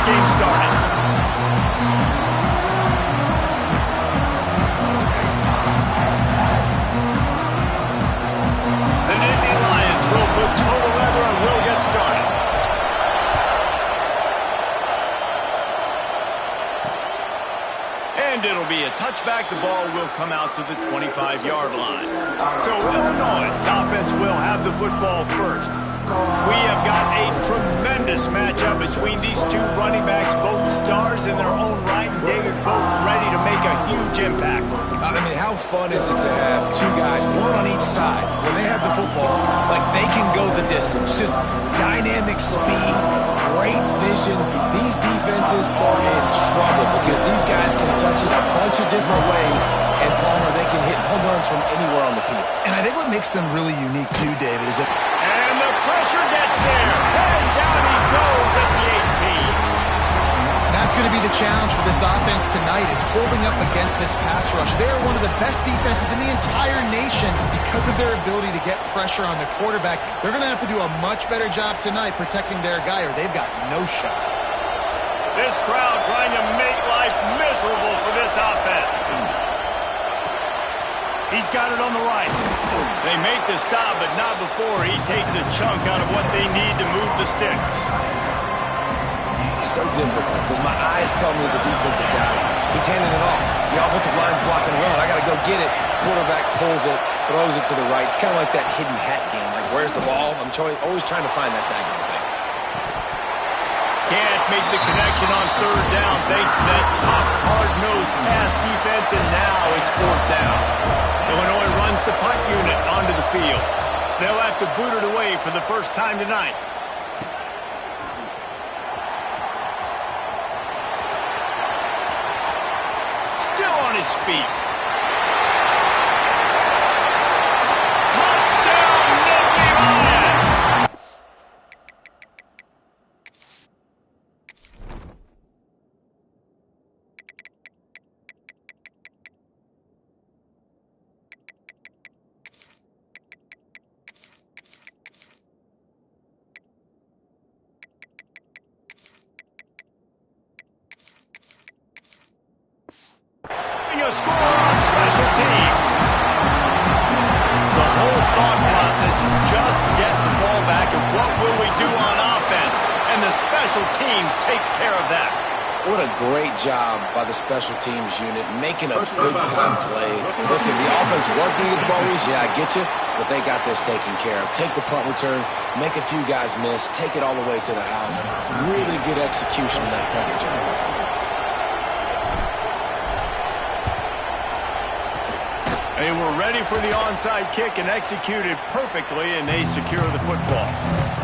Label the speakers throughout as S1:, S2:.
S1: game started. The Nittany Lions will put total leather and will get started. And it'll be a touchback. The ball will come out to the 25-yard line. So Illinois' offense will have the football first. We have got a tremendous matchup between these two running backs, both stars in their own right, and David both ready to make a huge impact.
S2: I mean, how fun is it to have two guys, one on each side, when they have the football, like they can go the distance. Just dynamic speed, great vision. These defenses are in trouble because these guys can touch it a bunch of different ways, and Palmer, they can hit home runs from anywhere on the field.
S3: And I think what makes them really unique too, David, is that...
S1: And the pressure gets there, and down he goes at the 18.
S3: That's going to be the challenge for this offense tonight, is holding up against this pass rush. They are one of the best defenses in the entire nation because of their ability to get pressure on the quarterback. They're going to have to do a much better job tonight protecting their guy, or they've got no shot.
S1: This crowd trying to make life miserable for this offense. He's got it on the right. They make the stop, but not before he takes a chunk out of what they need to move the sticks.
S2: So difficult because my eyes tell me he's a defensive guy. He's handing it off. The offensive line's blocking run. I got to go get it. Quarterback pulls it, throws it to the right. It's kind of like that hidden hat game. Like, where's the ball? I'm always trying to find that daggone thing.
S1: Can't make the connection on third down thanks to that top hard-nosed pass defense, and now it's fourth down. Illinois runs the punt unit onto the field. They'll have to boot it away for the first time tonight. Still on his feet. Touchdown, Nittany Lions! A score on special teams. The whole thought process is just get the ball back, and what will we do on offense? And the special teams takes care of that.
S2: What a great job by the special teams unit, making a big-time play. Listen, the offense was going to get the ball loose. Yeah, I get you, but they got this taken care of. Take the punt return, make a few guys miss, take it all the way to the house. Really good execution of that punt return.
S1: They were ready for the onside kick and executed perfectly, and they secure the football.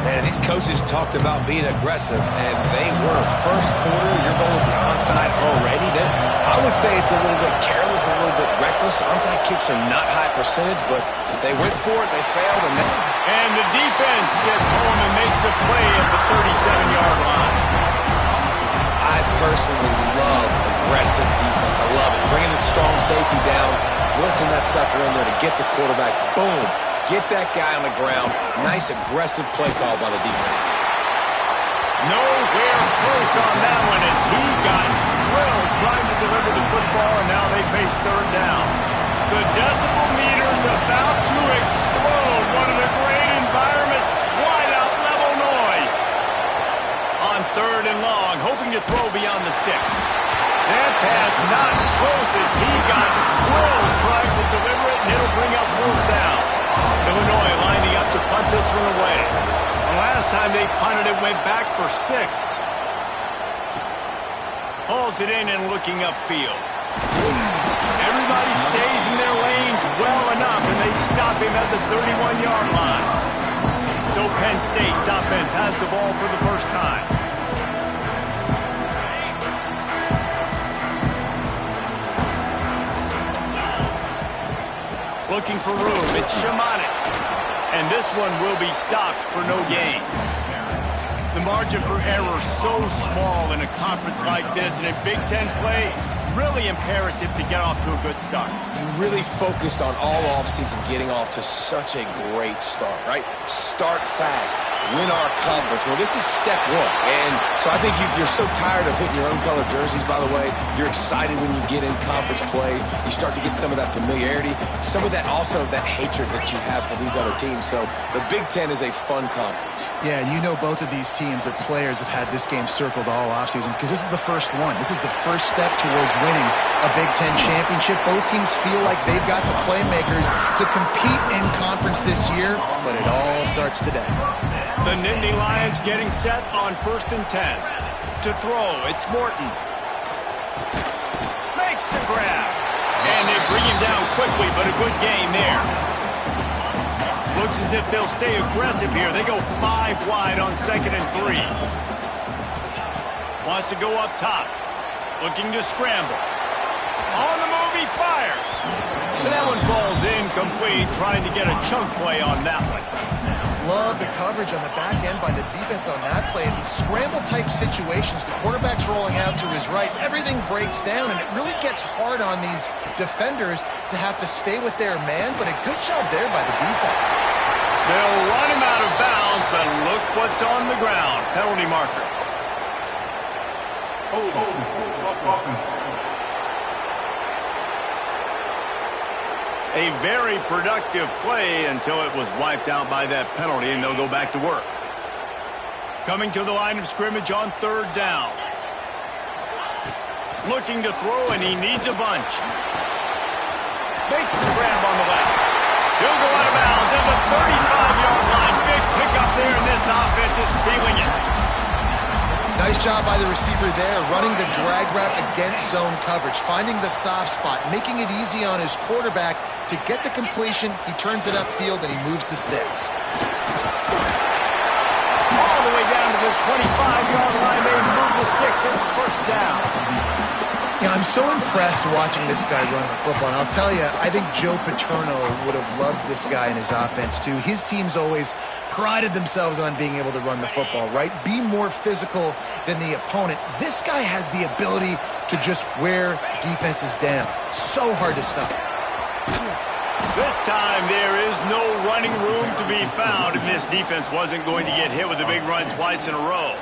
S2: Man, these coaches talked about being aggressive, and they were. First quarter, you're going with the onside already. Then I would say it's a little bit careless, a little bit reckless. Onside kicks are not high percentage, but they went for it, they failed,
S1: and the defense gets home and makes a play at the 37-yard line.
S2: I personally love aggressive defense. I love it. Bringing the strong safety down, blitzing that sucker in there to get the quarterback. Boom. Get that guy on the ground. Nice aggressive play call by the defense.
S1: Nowhere close on that one as he got drilled trying to deliver the football, and now they face third down. The decibel meter's about to explode. One of the great environments, wide out level noise. On third and long, hoping to throw beyond the sticks. That pass not close as he got drilled trying to deliver it, and it'll bring up fourth down. Illinois lining up to punt this one away. The last time they punted it went back for 6. Holds it in and looking upfield. Everybody stays in their lanes well enough, and they stop him at the 31-yard line. So Penn State's offense has the ball for the first time. Looking for room, it's Shamanik. And this one will be stopped for no gain. The margin for error so small in a conference like this, in a Big Ten play, really imperative to get off to a good start.
S2: You really focus on all offseason getting off to such a great start, right? Start fast. win our conference. Well, this is step one. And so I think you're so tired of hitting your own color jerseys, by the way. You're excited when you get in conference play. You start to get some of that familiarity, some of that also that hatred that you have for these other teams. So the Big Ten is a fun conference.
S3: Yeah, and you know both of these teams, their players have had this game circled all offseason because this is the first one. This is the first step towards winning a Big Ten championship. Both teams feel like they've got the playmakers to compete in conference this year, but it all starts today.
S1: The Nittany Lions getting set on 1st and 10. To throw, it's Morton. Makes the grab. And they bring him down quickly, but a good gain there. Looks as if they'll stay aggressive here. They go 5 wide on 2nd and 3. Wants to go up top. Looking to scramble. On the move, he fires. And that one falls incomplete, trying to get a chunk play on that one.
S3: Love the coverage on the back end by the defense on that play. In these scramble-type situations, the quarterback's rolling out to his right. Everything breaks down, and it really gets hard on these defenders to have to stay with their man, but a good job there by the defense.
S1: They'll run him out of bounds, but look what's on the ground. Penalty marker. A very productive play until it was wiped out by that penalty, and they'll go back to work. Coming to the line of scrimmage on 3rd down. Looking to throw, and he needs a bunch. Makes the grab on the left. He'll go out of bounds at the 35-yard line. Big pickup there, and this offense is feeling it.
S3: Nice job by the receiver there, running the drag route against zone coverage, finding the soft spot, making it easy on his quarterback to get the completion. He turns it upfield, and he moves the sticks.
S1: All the way down to the 25-yard line. They move the sticks. It's 1st down.
S3: Yeah, I'm so impressed watching this guy run the football. And I'll tell you, I think Joe Paterno would have loved this guy in his offense, too. His teams always prided themselves on being able to run the football, right? Be more physical than the opponent. This guy has the ability to just wear defenses down. So hard to stop.
S1: This time there is no running room to be found, and this defense wasn't going to get hit with a big run twice in a row.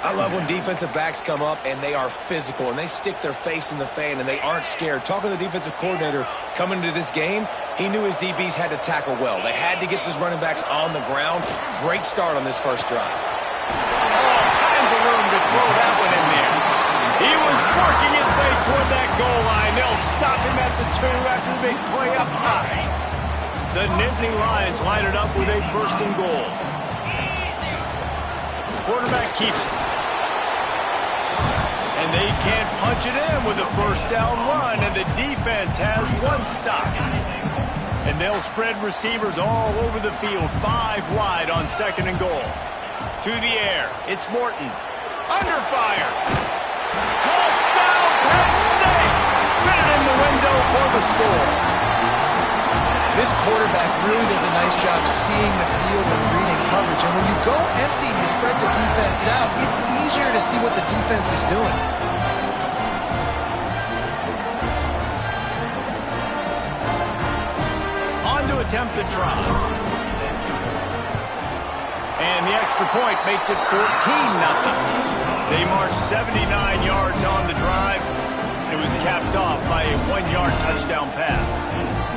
S2: I love when defensive backs come up and they are physical and they stick their face in the fan and they aren't scared. Talking to the defensive coordinator coming into this game, he knew his DBs had to tackle well. They had to get these running backs on the ground. Great start on this first drive.
S1: All kinds of room to throw that one in there. He was working his way toward that goal line. They'll stop him at the 2 after the big play up top. The Nittany Lions line it up with a 1st and goal. Quarterback keeps it. And they can't punch it in with a 1st down run, and the defense has 1 stop. And they'll spread receivers all over the field, 5 wide on 2nd and goal. To the air, it's Morton. Under fire. Touchdown, Penn State! Fitted in the window for the score.
S3: This quarterback really does a nice job seeing the field and reading coverage. And when you go empty and you spread the defense out, it's easier to see what the defense is doing.
S1: On to attempt the try. And the extra point makes it 14-0. They marched 79 yards on the drive. It was capped off by a 1-yard touchdown pass.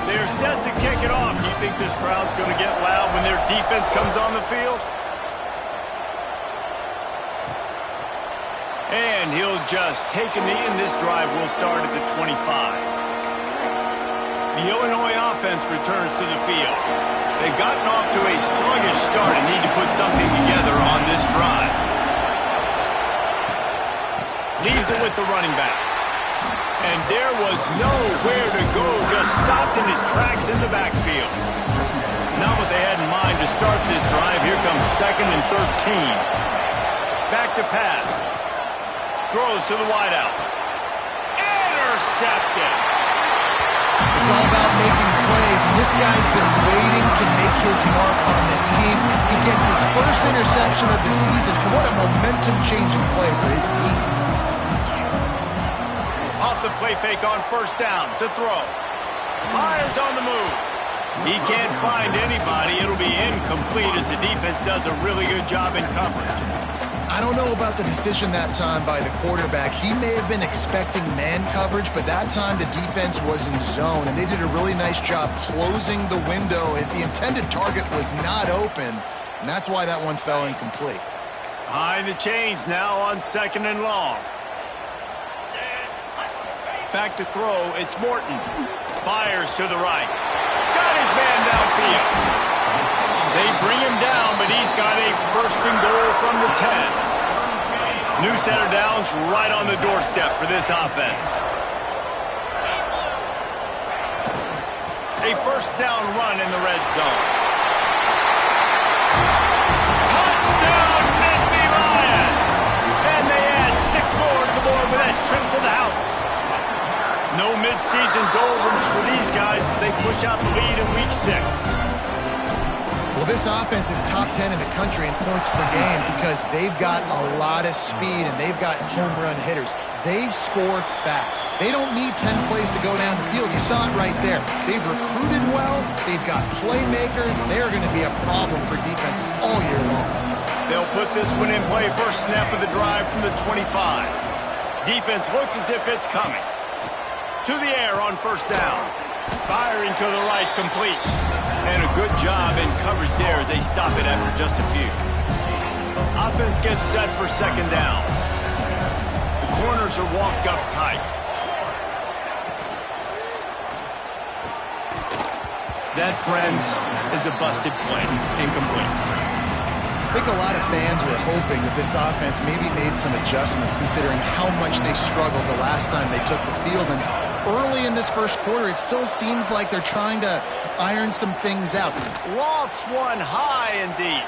S1: They're set to kick it off. Do you think this crowd's going to get loud when their defense comes on the field? And he'll just take a knee, and this drive will start at the 25. The Illinois offense returns to the field. They've gotten off to a sluggish start and need to put something together on this drive. Leaves it with the running back. And there was nowhere to go, just stopped in his tracks in the backfield. Not what they had in mind to start this drive. Here comes 2nd and 13. Back to pass. Throws to the wideout. Intercepted.
S3: It's all about making plays, and this guy's been waiting to make his mark on this team. He gets his first interception of the season. What a momentum-changing play for his team.
S1: Off the play fake on 1st down to throw. Lions on the move. He can't find anybody. It'll be incomplete as the defense does a really good job in coverage.
S3: I don't know about the decision that time by the quarterback. He may have been expecting man coverage, but that time the defense was in zone, and they did a really nice job closing the window. The intended target was not open, and that's why that one fell incomplete.
S1: Behind the chains now on 2nd and long. Back to throw, it's Morton. Fires to the right. Got his man downfield. They bring him down, but he's got a 1st and goal from the 10. New set of downs right on the doorstep for this offense. A 1st down run in the red zone. Touchdown, Nittany Lions! And they add 6 more to the board with that trip to the house. No midseason doldrums for these guys as they push out the lead in Week 6.
S3: Well, this offense is top 10 in the country in points per game because they've got a lot of speed and they've got home run hitters. They score fast. They don't need 10 plays to go down the field. You saw it right there. They've recruited well. They've got playmakers. They're going to be a problem for defenses all year long.
S1: They'll put this one in play. First snap of the drive from the 25. Defense looks as if it's coming. To the air on 1st down. Firing to the right, complete. And a good job in coverage there as they stop it after just a few. Offense gets set for 2nd down. The corners are walked up tight. That, friends, is a busted play. Incomplete.
S3: I think a lot of fans were hoping that this offense maybe made some adjustments considering how much they struggled the last time they took the field. And early in this 1st quarter, it still seems like they're trying to iron some things out.
S1: Lofts one high and deep.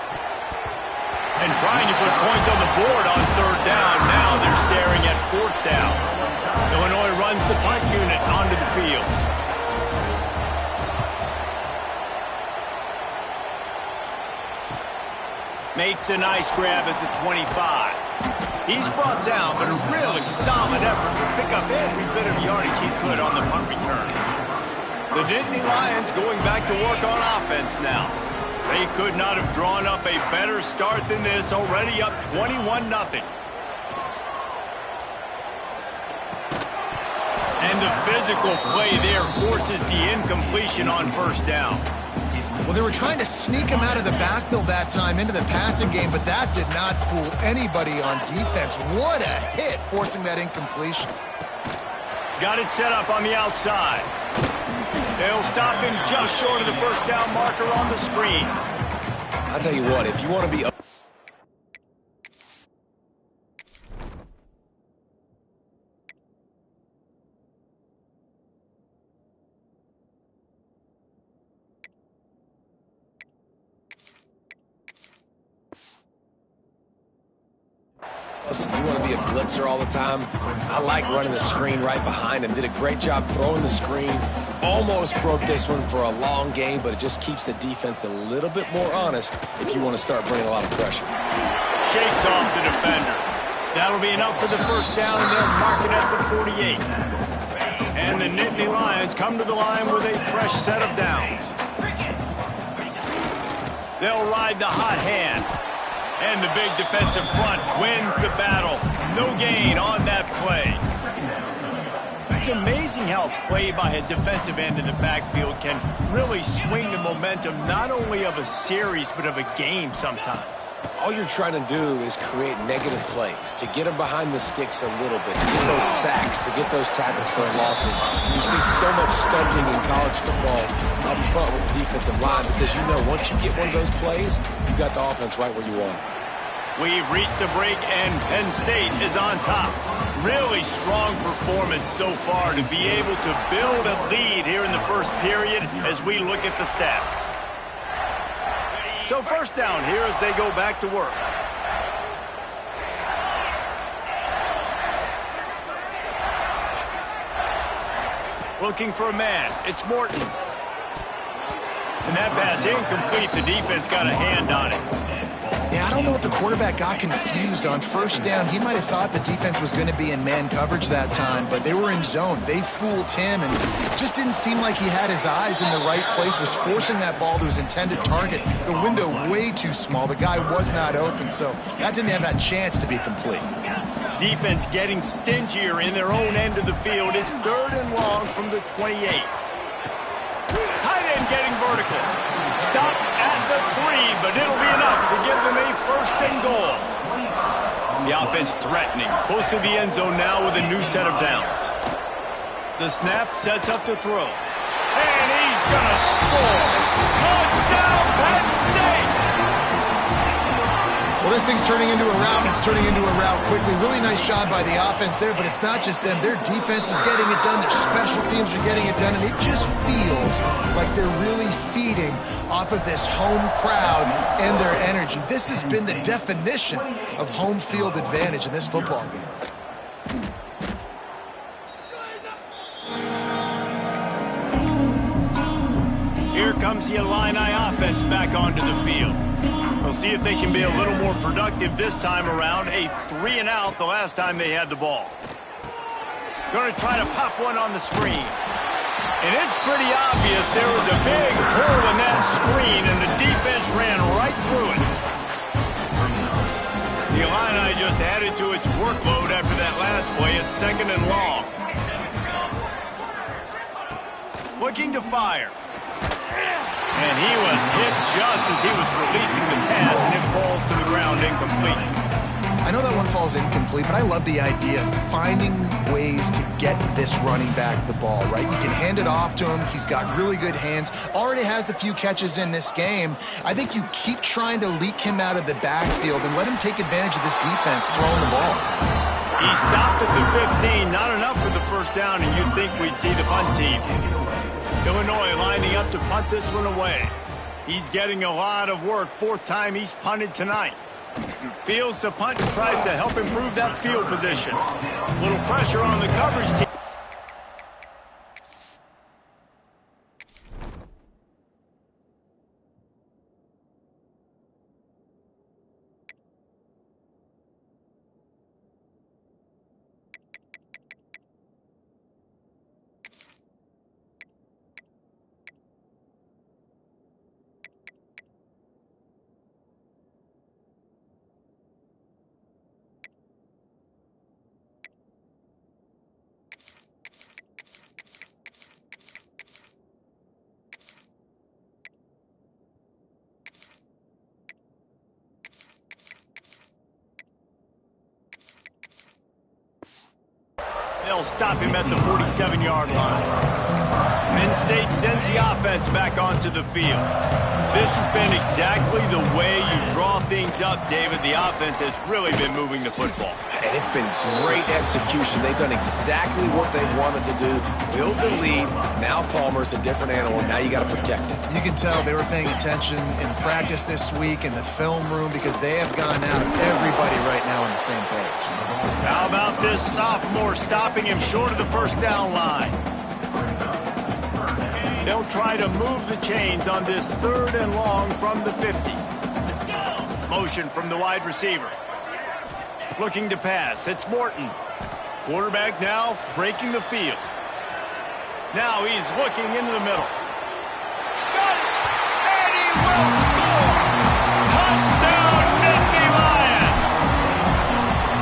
S1: And trying to put points on the board on 3rd down. Now they're staring at 4th down. Illinois runs the punt unit onto the field. Makes a nice grab at the 25. He's brought down, but a really solid effort to pick up every bit of yardage he could on the punt return. The Nittany Lions going back to work on offense now. They could not have drawn up a better start than this, already up 21-0. And the physical play there forces the incompletion on 1st down.
S3: Well, they were trying to sneak him out of the backfield that time into the passing game, but that did not fool anybody on defense. What a hit, forcing that incompletion.
S1: Got it set up on the outside. They'll stop him just short of the 1st down marker on the screen.
S2: I'll tell you what, if you want to be... Listen, you want to be a blitzer all the time? I like running the screen right behind him. Did a great job throwing the screen. Almost broke this one for a long game, but it just keeps the defense a little bit more honest if you want to start bringing a lot of pressure.
S1: Shakes off the defender. That'll be enough for the 1st down, and they'll mark it at the 48. And the Nittany Lions come to the line with a fresh set of downs. They'll ride the hot hand. And the big defensive front wins the battle. No gain on that play. It's amazing how play by a defensive end in the backfield can really swing the momentum not only of a series but of a game sometimes.
S2: All you're trying to do is create negative plays, to get them behind the sticks a little bit, to get those sacks, to get those tackles for losses. You see so much stunting in college football up front with the defensive line because you know once you get one of those plays, you got the offense right where you want.
S1: We've reached the break, and Penn State is on top. Really strong performance so far to be able to build a lead here in the 1st period as we look at the stats. So 1st down here as they go back to work. Looking for a man. It's Morton. And that pass incomplete. The defense got a hand on it.
S3: Yeah, I don't know if the quarterback got confused on first down. He might have thought the defense was going to be in man coverage that time, but they were in zone. They fooled him, and it just didn't seem like he had his eyes in the right place, was forcing that ball to his intended target. The window way too small. The guy was not open, so that didn't have that chance to be complete.
S1: Defense getting stingier in their own end of the field. It's 3rd and long from the 28. Tight end getting vertical. Stop at the 3, but it'll be enough to give them a 1st and goal. The offense threatening, close to the end zone now with a new set of downs. The snap sets up to throw. And he's going to score. Touchdown, Penn State!
S3: Well, this thing's turning into a rout, and it's turning into a rout quickly. Really nice job by the offense there, but it's not just them. Their defense is getting it done. Their special teams are getting it done, and it just feels like they're really feeding off of this home crowd and their energy. This has been the definition of home field advantage in this football game.
S1: Here comes the Illini offense back onto the field. We'll see if they can be a little more productive this time around. A 3-and-out the last time they had the ball. Going to try to pop one on the screen. And it's pretty obvious there was a big hole in that screen, and the defense ran right through it. The Illini just added to its workload after that last play. It's 2nd and long. Looking to fire. And he was hit just as he was releasing the pass, and it falls to the ground incomplete.
S3: I know that one falls incomplete, but I love the idea of finding ways to get this running back the ball, right? You can hand it off to him. He's got really good hands. Already has a few catches in this game. I think you keep trying to leak him out of the backfield and let him take advantage of this defense throwing the ball.
S1: He stopped at the 15. Not enough for the 1st down, and you'd think we'd see the punt team. Illinois lining up to punt this one away. He's getting a lot of work. 4th time he's punted tonight. Fields the punt and tries to help improve that field position. A little pressure on the coverage team. They'll stop him at the 47-yard line. Penn State sends the offense back onto the field. This has been exactly the way you draw things up, David. The offense has really been moving the football.
S2: And it's been great execution. They've done exactly what they wanted to do. Build the lead. Now Palmer's a different animal. Now you got to protect it.
S3: You can tell they were paying attention in practice this week in the film room because they have gone out, everybody right now on the same page.
S1: How about this sophomore stopping him short of the 1st down line? They'll try to move the chains on this 3rd and long from the 50. Motion from the wide receiver. Looking to pass. It's Morton. Quarterback now breaking the field. Now he's looking into the middle. Got it! And he will score! Touchdown, Nittany Lions!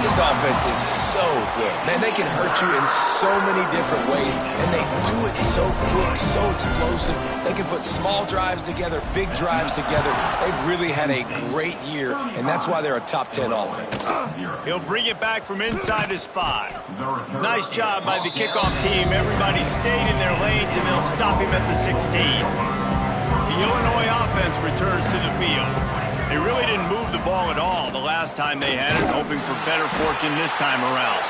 S2: This offense is so good. Man, they can hurt you in so many different ways, and they do it so quick, so explosive. They can put small drives together, big drives together. They've really had a great year, and that's why they're a top 10 offense.
S1: He'll bring it back from inside his 5. Nice job by the kickoff team. Everybody stayed in their lanes, and they'll stop him at the 16. The Illinois offense returns to the field. They really didn't move the ball at all the last time they had it, hoping for better fortune this time around.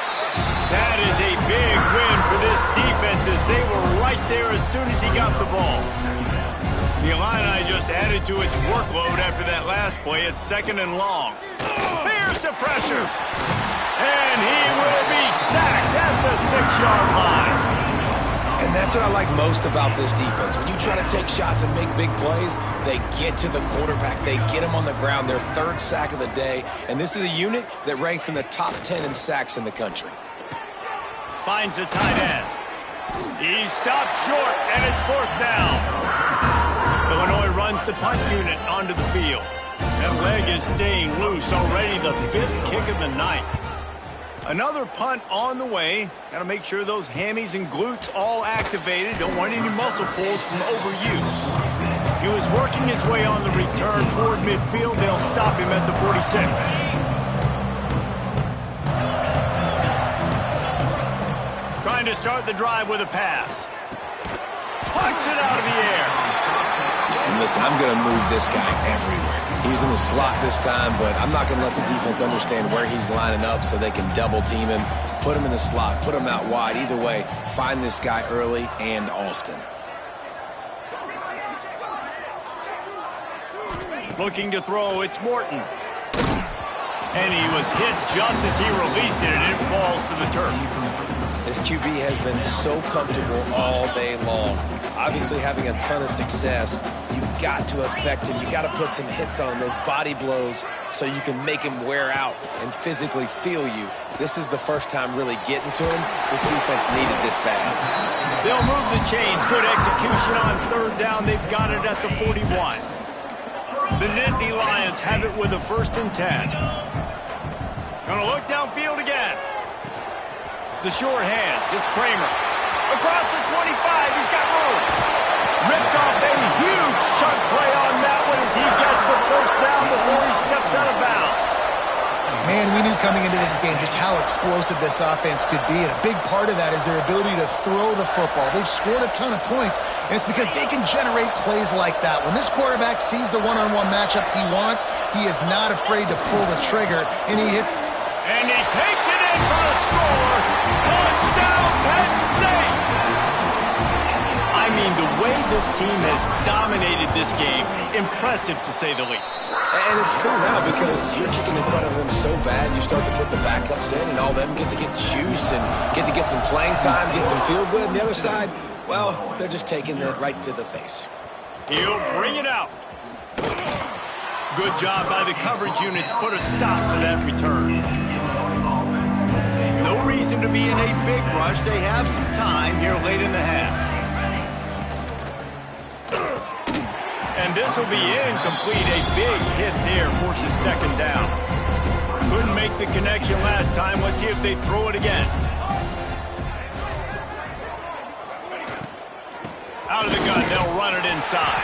S1: That is a big win for this defense as they were right there as soon as he got the ball. The Illini just added to its workload after that last play. It's 2nd and long. Here's the pressure. And he will be sacked at the 6-yard line.
S2: And And that's what I like most about this defense. When you try to take shots and make big plays, they get to the quarterback. They get him on the ground, their third sack of the day. And this is a unit that ranks in the top 10 in sacks in the country.
S1: Finds the tight end. He stopped short, and it's fourth down. Illinois runs the punt unit onto the field. That leg is staying loose, already the 5th kick of the night. Another punt on the way. Got to make sure those hammies and glutes all activated. Don't want any muscle pulls from overuse. He was working his way on the return toward midfield. They'll stop him at the 46. Trying to start the drive with a pass. Punts it out of the air.
S2: And listen, I'm going to move this guy everywhere. He's in the slot this time, but I'm not going to let the defense understand where he's lining up so they can double team him, put him in the slot, put him out wide. Either way, find this guy early and often.
S1: Looking to throw, it's Morton. And he was hit just as he released it, and it falls to the turf.
S2: This QB has been so comfortable all day long. Obviously having a ton of success, you've got to affect him. You've got to put some hits on those body blows so you can make him wear out and physically feel you. This is the first time really getting to him. This defense needed this bad.
S1: They'll move the chains. Good execution on third down. They've got it at the 41. The Nittany Lions have it with a 1st and 10. Gonna look downfield again. The short hands. It's Kramer. Across the 25. He's got room. Ripped off a huge chunk play on that one as he gets the first down before he steps out of bounds.
S3: Man, we knew coming into this game just how explosive this offense could be, and a big part of that is their ability to throw the football. They've scored a ton of points, and it's because they can generate plays like that. When this quarterback sees the one-on-one matchup he wants, he is not afraid to pull the trigger, and he hits.
S1: And he takes it in for a score. Touchdown, Penn State! I mean, the way this team has dominated this game, impressive to say the least.
S2: And it's cool now because you're kicking in front of them so bad, you start to put the backups in, and all of them get to get juice and get to get some playing time, get some feel good. And the other side, well, they're just taking it right to the face.
S1: He'll bring it out. Good job by the coverage unit to put a stop to that return. No reason to be in a big rush. They have some time here late in the half. And this will be incomplete. A big hit there forces 2nd down. Couldn't make the connection last time. Let's see if they throw it again. Out of the gun, they'll run it inside.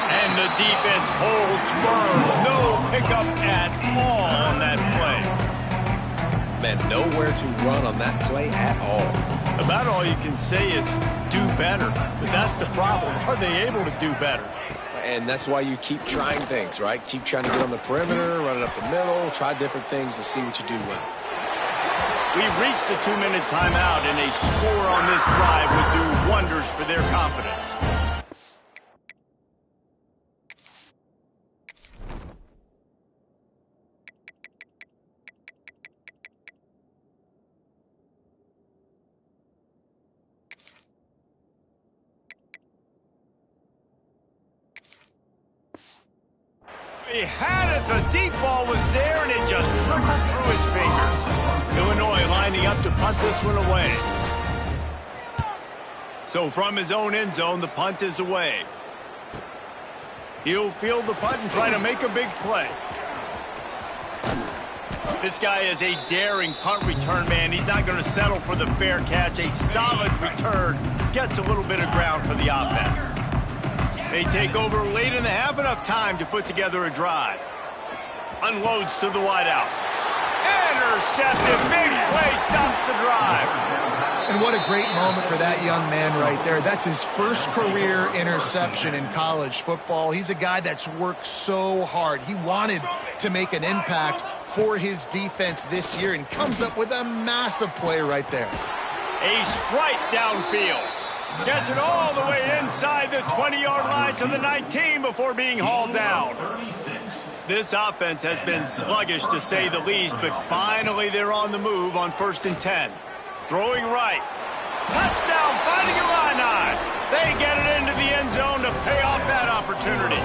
S1: And the defense holds firm. No pickup at all on that play.
S2: Man, nowhere to run on that play at all.
S1: About all you can say is do better. But that's the problem. Are they able to do better?
S2: And that's why you keep trying things, right? Keep trying to get on the perimeter, run it up the middle, try different things to see what you do well.
S1: We've reached the 2-minute timeout, and a score on this drive would do wonders for their confidence. He had it. The deep ball was there, and it just trickled through his fingers. Illinois lining up to punt this one away. So from his own end zone, the punt is away. He'll field the punt and try to make a big play. This guy is a daring punt return man. He's not going to settle for the fair catch. A solid return gets a little bit of ground for the offense. They take over late in the half, enough time to put together a drive. Unloads to the wideout. Intercepted. Big play stops the drive.
S3: And what a great moment for that young man right there. That's his first career interception in college football. He's a guy that's worked so hard. He wanted to make an impact for his defense this year and comes up with a massive play right there.
S1: A strike downfield. Gets it all the way inside the 20-yard line to the 19 before being hauled down. This offense has been sluggish to say the least, but finally they're on the move on 1st and 10. Throwing right. Touchdown finding Illini. They get it into the end zone to pay off that opportunity.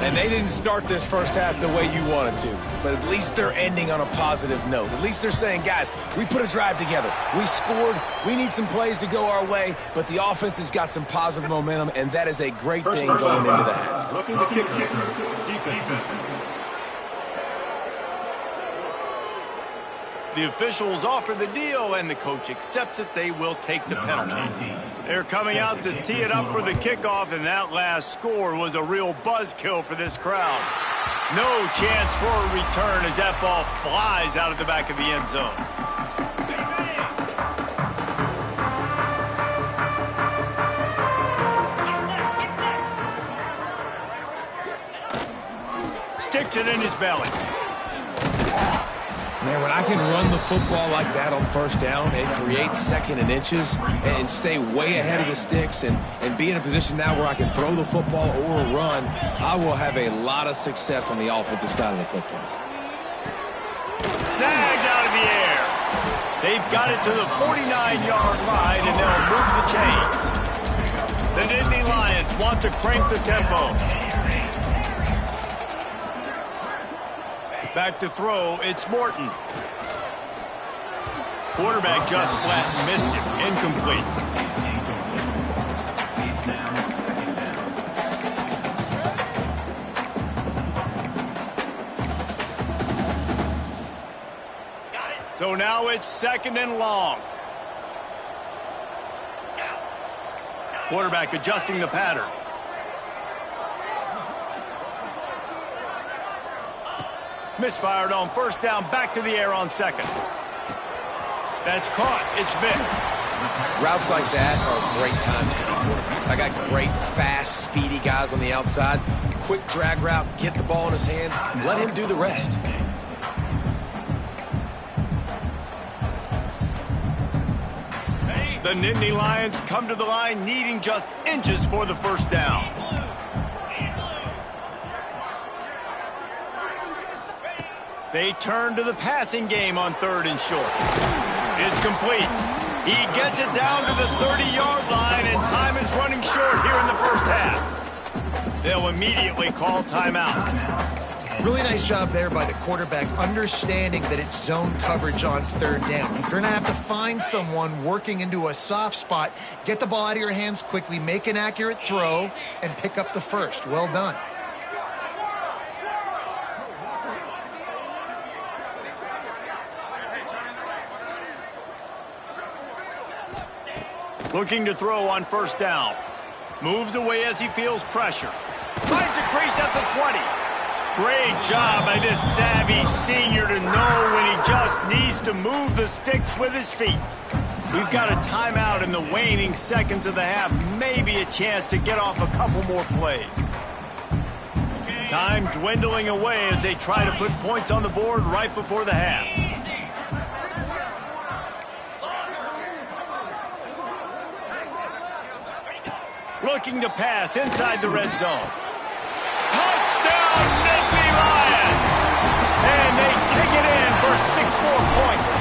S2: And they didn't start this first half the way you wanted to, but at least they're ending on a positive note. At least they're saying, guys, we put a drive together. We scored. We need some plays to go our way, but the offense has got some positive momentum, and that is a great thing going into the half.
S4: Looking to kick defense.
S1: The officials offer the deal, and the coach accepts it. They will take the penalty. They're coming out to tee it up for the kickoff, and that last score was a real buzzkill for this crowd. No chance for a return as that ball flies out of the back of the end zone. Sticks it in his belly.
S2: Man, when I can run the football like that on first down and create second and inches and stay way ahead of the sticks and be in a position now where I can throw the football or run, I will have a lot of success on the offensive side of the football.
S1: Snagged out of the air. They've got it to the 49-yard line, and they'll move the chains. The Nittany Lions want to crank the tempo. Back to throw, it's Morton. Quarterback just flat missed him. Incomplete. So now it's second and long. Quarterback adjusting the pattern. Misfired on first down, back to the air on second. That's caught. It's Vick.
S2: Routes like that are great times to be quarterbacks. I got great, fast, speedy guys on the outside. Quick drag route, get the ball in his hands, let him do the rest.
S1: The Nittany Lions come to the line needing just inches for the first down. They turn to the passing game on third and short. It's complete. He gets it down to the 30-yard line, and time is running short here in the first half. They'll immediately call timeout.
S3: Really nice job there by the quarterback, understanding that it's zone coverage on third down. You're going to have to find someone working into a soft spot, get the ball out of your hands quickly, make an accurate throw, and pick up the first. Well done.
S1: Looking to throw on first down. Moves away as he feels pressure. Finds a crease at the 20. Great job by this savvy senior to know when he just needs to move the sticks with his feet. We've got a timeout in the waning seconds of the half. Maybe a chance to get off a couple more plays. Time dwindling away as they try to put points on the board right before the half. Looking to pass inside the red zone. Touchdown, Nittany Lions! And they take it in for 6 more points.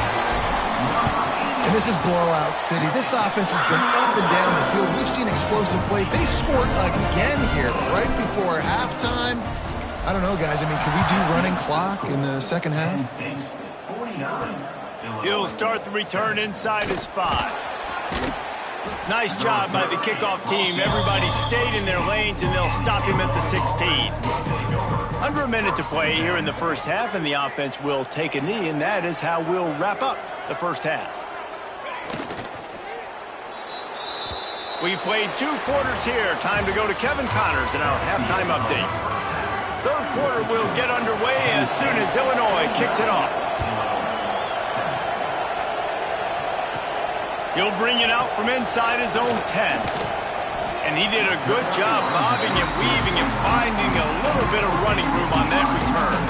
S3: And this is blowout city. This offense has been up and down the field. We've seen explosive plays. They scored again here right before halftime. I don't know, guys. I mean, can we do running clock in the second half?
S1: He'll start the return inside his 5. Nice job by the kickoff team. Everybody stayed in their lanes, and they'll stop him at the 16. Under a minute to play here in the first half, and the offense will take a knee, and that is how we'll wrap up the first half. We've played 2 quarters here. Time to go to Kevin Connors in our halftime update. Third quarter will get underway as soon as Illinois kicks it off. He'll bring it out from inside his own 10. And he did a good job bobbing and weaving and finding a little bit of running room on that return.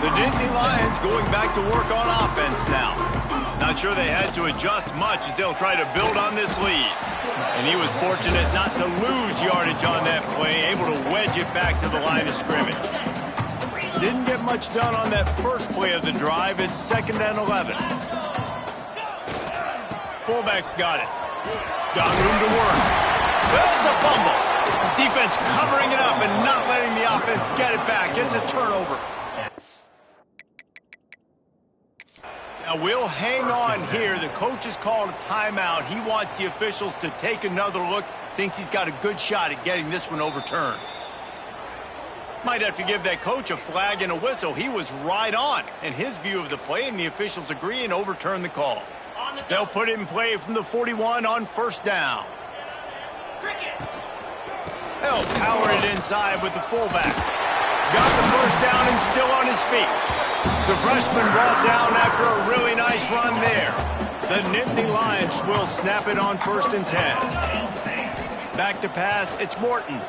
S1: The Nittany Lions going back to work on offense now. Not sure they had to adjust much as they'll try to build on this lead. And he was fortunate not to lose yardage on that play, able to wedge it back to the line of scrimmage. Didn't get much done on that first play of the drive. It's 2nd and 11. fullback's got it. Got room to work. It's a fumble. Defense covering it up and not letting the offense get it back. It's a turnover. Now we'll hang on here. The coach has called a timeout. He wants the officials to take another look. Thinks he's got a good shot at getting this one overturned. Might have to give that coach a flag and a whistle. He was right on in his view of the play, and the officials agree and overturn the call. They'll put it in play from the 41 on first down. They'll power it inside with the fullback. Got the first down and still on his feet. The freshman brought down after a really nice run there. The Nittany Lions will snap it on 1st and 10. Back to pass, it's Morton.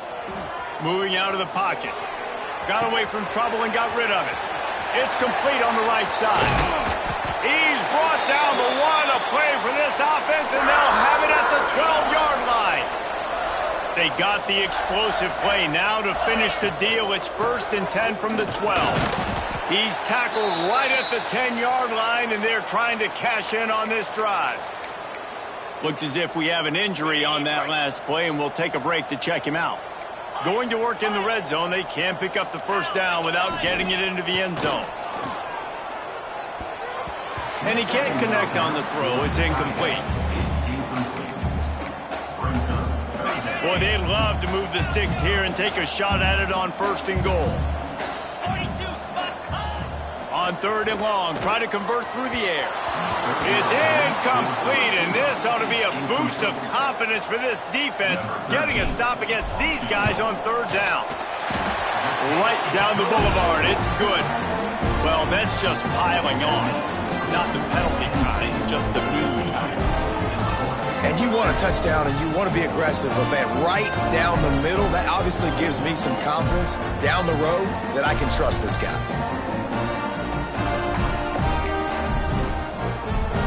S1: Moving out of the pocket. Got away from trouble and got rid of it. It's complete on the right side. He's brought down the one, a play for this offense, and they'll have it at the 12-yard line. They got the explosive play. Now to finish the deal, it's 1st and 10 from the 12. He's tackled right at the 10-yard line, and they're trying to cash in on this drive. Looks as if we have an injury on that last play, and we'll take a break to check him out. Going to work in the red zone, they can't pick up the first down without getting it into the end zone. And he can't connect on the throw. It's incomplete. Boy, they'd love to move the sticks here and take a shot at it on 1st and goal. On 3rd and long, try to convert through the air. It's incomplete, and this ought to be a boost of confidence for this defense, getting a stop against these guys on 3rd down. Right down the boulevard, it's good. Well, that's just piling on. Not the penalty kind, just the boom kind.
S2: And you want a touchdown and you want to be aggressive, but man, right down the middle, that obviously gives me some confidence down the road that I can trust this guy.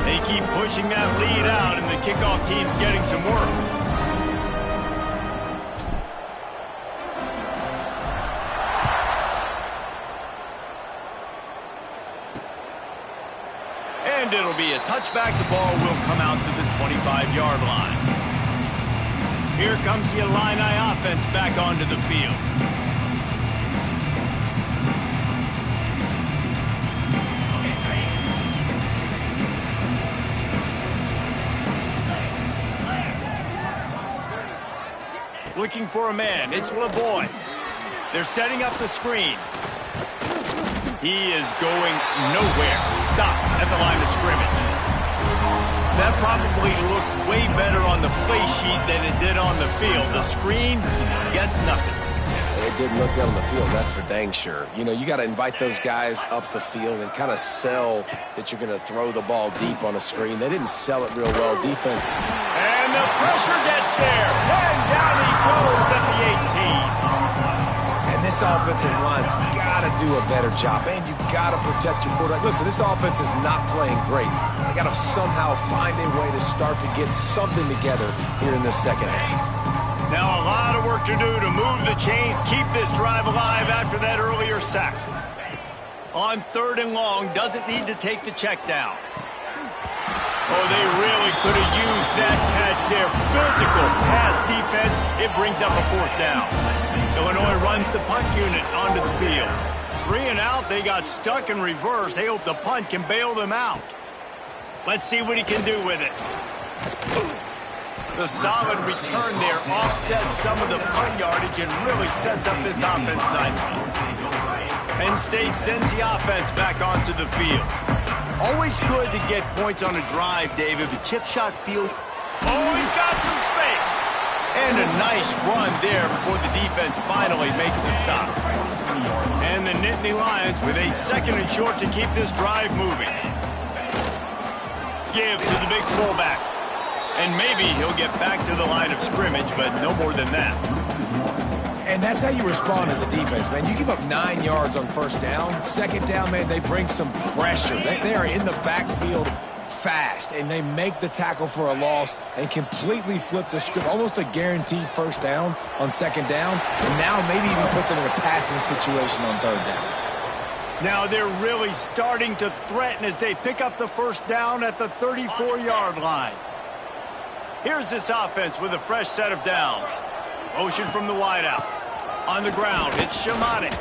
S1: They keep pushing that lead out, and the kickoff team's getting some work. And it'll be a touchback. The ball will come out to the 25-yard line. Here comes the Illini offense back onto the field. Looking for a man. It's LeBoy. They're setting up the screen. He is going nowhere. Stop at the line of scrimmage. That probably looked way better on the play sheet than it did on the field. The screen gets nothing.
S2: It didn't look good on the field, that's for dang sure. You know, you got to invite those guys up the field and kind of sell that you're going to throw the ball deep on a screen. They didn't sell it real well. Defense.
S1: And the pressure gets there. And down he goes at the 18.
S2: And this offensive line's got to do a better job. And you got to protect your quarterback. Listen, this offense is not playing great. They got to somehow find a way to start to get something together here in this second half.
S1: Now a lot of work to do to move the chains, keep this drive alive after that earlier sack. On 3rd and long, doesn't need to take the check down. Oh, they really could have used that catch there. Physical pass defense. It brings up a 4th down. Illinois runs the punt unit onto the field. 3 and out, they got stuck in reverse. They hope the punt can bail them out. Let's see what he can do with it. The solid return there offsets some of the punt yardage and really sets up this offense nicely. Penn State sends the offense back onto the field. Always good to get points on a drive, David, but chip shot field always got some space. And a nice run there before the defense finally makes the stop. And the Nittany Lions with a 2nd and short to keep this drive moving. Give to the big fullback. And maybe he'll get back to the line of scrimmage, but no more than that.
S2: And that's how you respond as a defense, man. You give up 9 yards on 1st down. 2nd down, man, they bring some pressure. They are in the backfield fast, and they make the tackle for a loss and completely flip the script. Almost a guaranteed 1st down on 2nd down, and now maybe even put them in a passing situation on 3rd down.
S1: Now they're really starting to threaten as they pick up the 1st down at the 34-yard line. Here's this offense with a fresh set of downs. Motion from the wideout. On the ground, it's Shamani.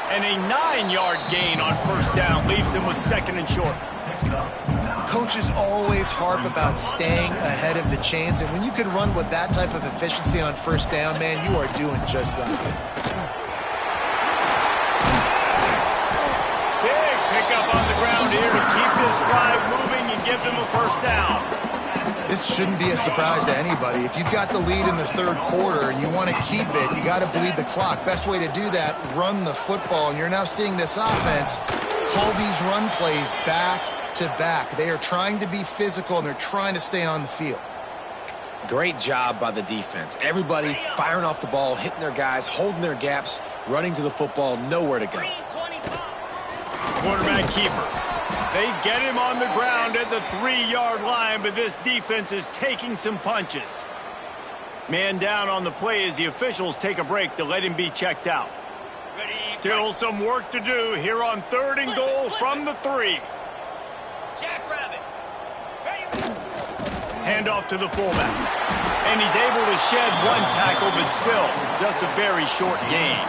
S1: And a 9-yard gain on first down leaves them with second and short.
S3: Coaches always harp about staying ahead of the chains, and when you can run with that type of efficiency on first down, man, you are doing just that.
S1: Big pickup on the ground here to keep this drive moving and give them a first down.
S3: This shouldn't be a surprise to anybody. If you've got the lead in the third quarter and you want to keep it, you got to bleed the clock. Best way to do that, run the football. And you're now seeing this offense call these run plays back to back. They are trying to be physical, and they're trying to stay on the field.
S2: Great job by the defense. Everybody firing off the ball, hitting their guys, holding their gaps, running to the football, nowhere to go.
S1: Quarterback keeper. They get him on the ground at the 3-yard line, but this defense is taking some punches. Man down on the play as the officials take a break to let him be checked out. Still some work to do here on 3rd and goal from the 3. Handoff to the fullback. And he's able to shed one tackle, but still just a very short gain.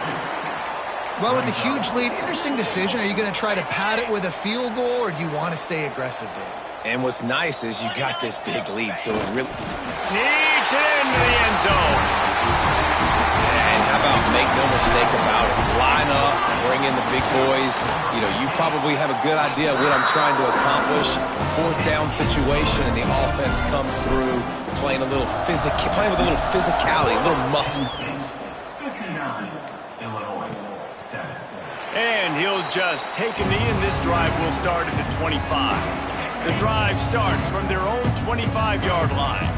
S3: Well, with a huge lead, interesting decision. Are you going to try to pad it with a field goal, or do you want to stay aggressive, Dave?
S2: And what's nice is you got this big lead, so it really...
S1: Sneaks it into the end zone.
S2: And how about make no mistake about it? Line up, bring in the big boys. You know, you probably have a good idea of what I'm trying to accomplish. 4th down situation, and the offense comes through playing with a little physicality, a little muscle.
S1: And he'll just take a knee, and this drive will start at the 25. The drive starts from their own 25-yard line.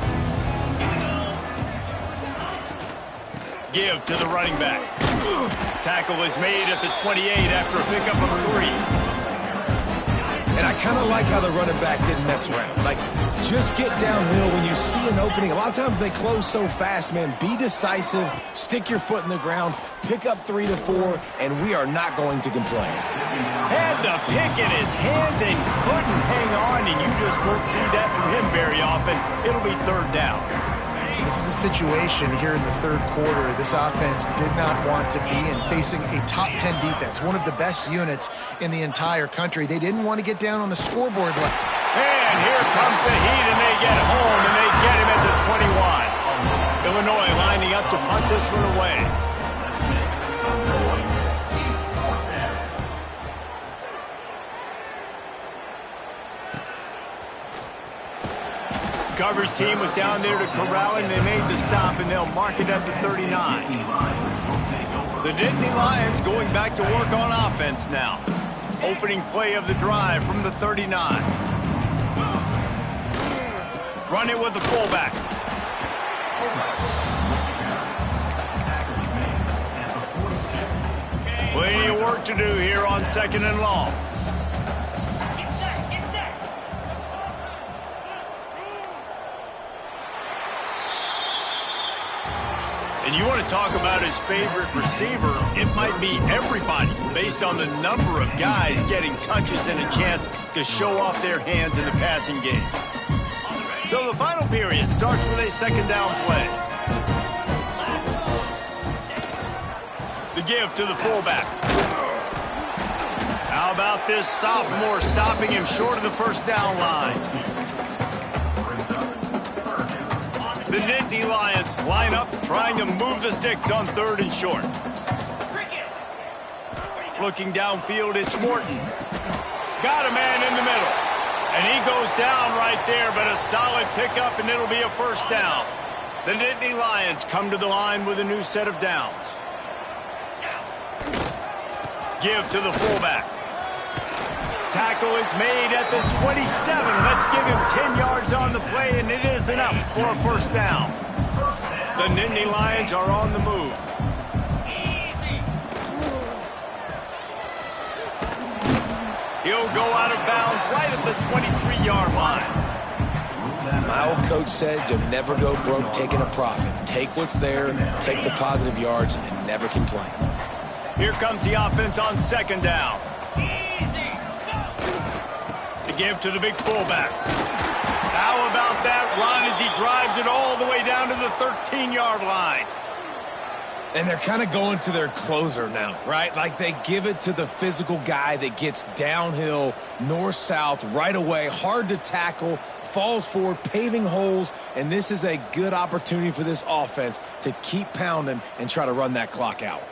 S1: Give to the running back. Tackle is made at the 28 after a pickup of 3.
S2: And I kind of like how the running back didn't mess around. Like, just get downhill when you see an opening. A lot of times they close so fast, man. Be decisive, stick your foot in the ground, pick up 3 to 4, and we are not going to complain.
S1: Had the pick in his hands and couldn't hang on, and you just won't see that from him very often. It'll be 3rd down.
S3: This is a situation here in the third quarter this offense did not want to be in, facing a top 10 defense, one of the best units in the entire country. They didn't want to get down on the scoreboard.
S1: And here comes the heat, and they get home, and they get him at the 21. Illinois lining up to punt this one away. Coverage team was down there to corral him. They made the stop, and they'll mark it at the 39. The Nittany Lions going back to work on offense now. Opening play of the drive from the 39. Run it with the fullback. Plenty of work to do here on 2nd and long. And you want to talk about his favorite receiver, it might be everybody based on the number of guys getting touches and a chance to show off their hands in the passing game. So the final period starts with a 2nd down play. The give to the fullback. How about this sophomore stopping him short of the 1st down line? The Nittany Lions line up, trying to move the sticks on 3rd and short. Looking downfield, it's Morton. Got a man in the middle. And he goes down right there, but a solid pickup, and it'll be a 1st down. The Nittany Lions come to the line with a new set of downs. Give to the fullback. Tackle is made at the 27. Let's give him 10 yards on the play, and it is enough for a 1st down. The Nittany Lions are on the move. He'll go out of bounds right at the 23-yard line.
S2: My old coach said you'll never go broke taking a profit. Take what's there, take the positive yards, and never complain.
S1: Here comes the offense on 2nd down. Give to the big fullback. Out How about that run as he drives it all the way down to the 13-yard line?
S2: And they're kind of going to their closer now, right? Like they give it to the physical guy that gets downhill, north-south, right away, hard to tackle, falls forward, paving holes, and this is a good opportunity for this offense to keep pounding and try to run that clock out.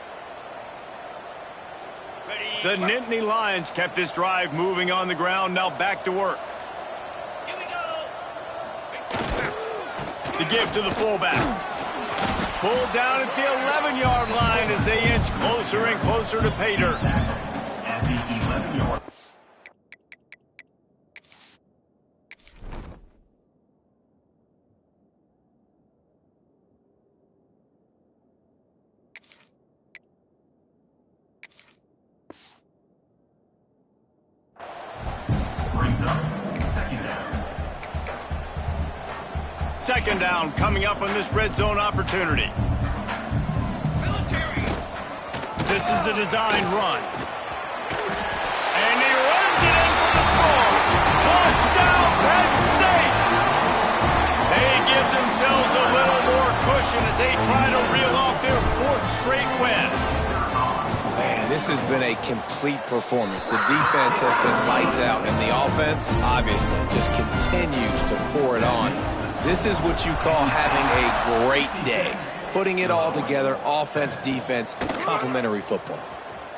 S1: The Nittany Lions kept this drive moving on the ground, now back to work. The give to the fullback. Pulled down at the 11-yard line as they inch closer and closer to pay dirt.
S4: At the 11-yard. Brings up second down.
S1: Second down coming up on this red zone opportunity. This is a design run. And he runs it in for the score. Touchdown, Penn State! They give themselves a little more cushion as they try to reel off their fourth straight win.
S2: Man, this has been a complete performance. The defense has been lights out, and the offense, obviously, just continues to pour it on. This is what you call having a great day. Putting it all together, offense, defense, complementary football.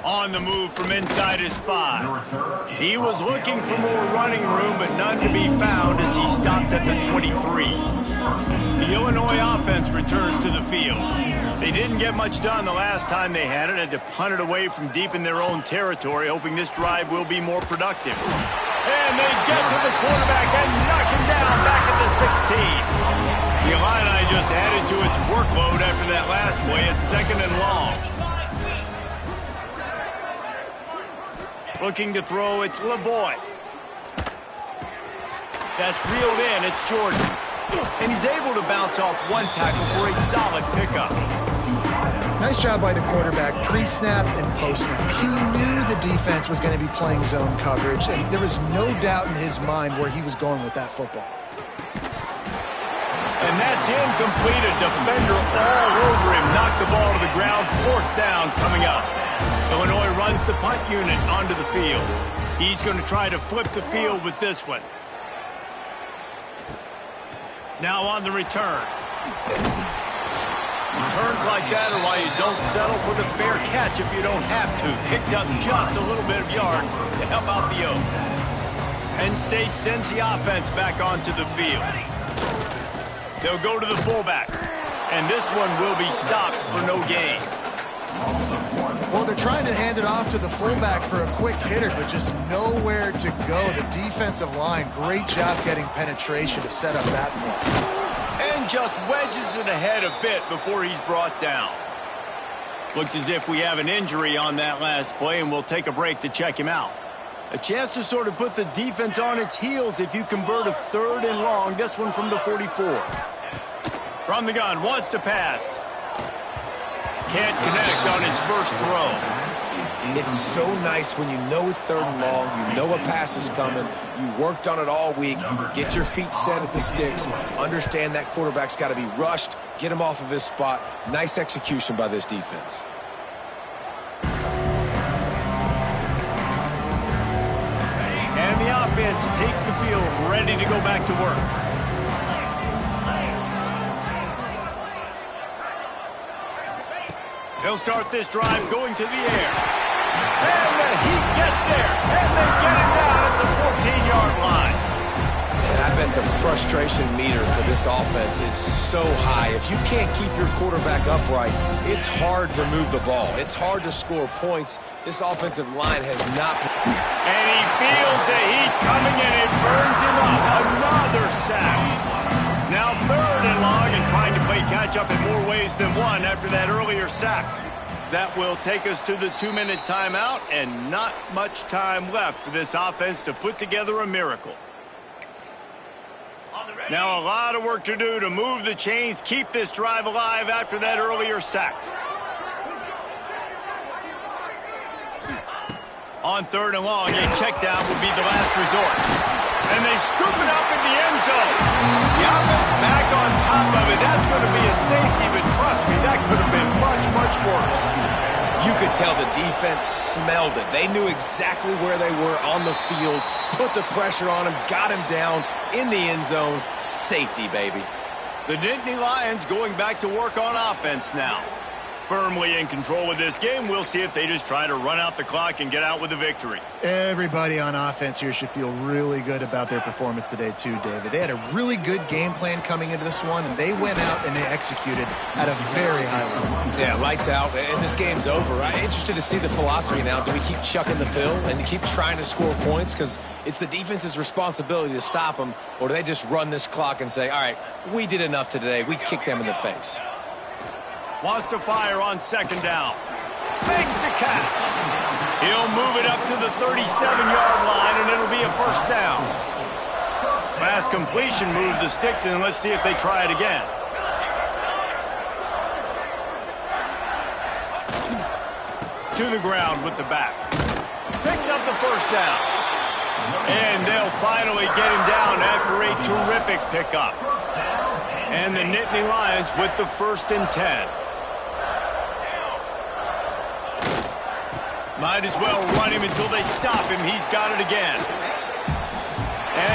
S1: On the move from inside his 5. He was looking for more running room, but none to be found as he stopped at the 23. The Illinois offense returns to the field. They didn't get much done the last time they had it, and to punt it away from deep in their own territory, hoping this drive will be more productive. And they get to the quarterback and knock him down back at the 16. The Illini just added to its workload after that last play. It's second and long. Looking to throw, it's LeBoy. That's reeled in, it's Jordan. And he's able to bounce off one tackle for a solid pickup.
S3: Nice job by the quarterback, pre-snap and post-snap. He knew the defense was going to be playing zone coverage, and there was no doubt in his mind where he was going with that football.
S1: And that's incomplete. A defender all over him. Knocked the ball to the ground. Fourth down coming up. Illinois runs the punt unit onto the field. He's going to try to flip the field with this one. Now on the return. Returns like that are why you don't settle for the fair catch if you don't have to. Picks up just a little bit of yards to help out the Oak. Penn State sends the offense back onto the field. They'll go to the fullback. And this one will be stopped for no gain.
S3: Well, they're trying to hand it off to the fullback for a quick hitter, but just nowhere to go. The defensive line, great job getting penetration to set up that play.
S1: And just wedges it ahead a bit before he's brought down. Looks as if we have an injury on that last play, and we'll take a break to check him out. A chance to sort of put the defense on its heels if you convert a third and long. This one from the 44. From the gun, wants to pass. Can't connect on his first throw.
S2: It's so nice when you know it's third and long, you know a pass is coming, you worked on it all week, get your feet set at the sticks, understand that quarterback's got to be rushed, get him off of his spot. Nice execution by this defense.
S1: And the offense takes the field, ready to go back to work. He'll start this drive going to the air. And the Heat gets there. And they get him down at the 14-yard line.
S2: And I bet the frustration meter for this offense is so high. If you can't keep your quarterback upright, it's hard to move the ball. It's hard to score points. This offensive line has not...
S1: And he feels the heat coming, and it burns him up. Another sack. Now third and long, and trying to play catch-up in more ways than one after that earlier sack. That will take us to the 2-minute timeout, and not much time left for this offense to put together a miracle. Now a lot of work to do to move the chains, keep this drive alive after that earlier sack. On 3rd and long, a check down would be the last resort. And they scoop it up in the end zone. The offense back on top of it. That's going to be a safety, but trust me, that could have been much, much worse.
S2: You could tell the defense smelled it. They knew exactly where they were on the field, put the pressure on him, got him down in the end zone. Safety, baby.
S1: The Nittany Lions going back to work on offense now. Firmly in control of this game. We'll see if they just try to run out the clock and get out with a victory.
S3: Everybody on offense here should feel really good about their performance today too, David. They had a really good game plan coming into this one, and they went out and they executed at a very high level.
S2: Yeah, lights out, and this game's over. I'm interested to see the philosophy now. Do we keep chucking the pill and keep trying to score points because it's the defense's responsibility to stop them, or do they just run this clock and say, all right, we did enough today. We kicked them in the face.
S1: Wants to fire on 2nd down. Fakes to catch. He'll move it up to the 37-yard line, and it'll be a 1st down. Pass completion moved the sticks, and let's see if they try it again. To the ground with the back. Picks up the 1st down. And they'll finally get him down after a terrific pickup. And the Nittany Lions with the 1st and 10. Might as well run him until they stop him. He's got it again. And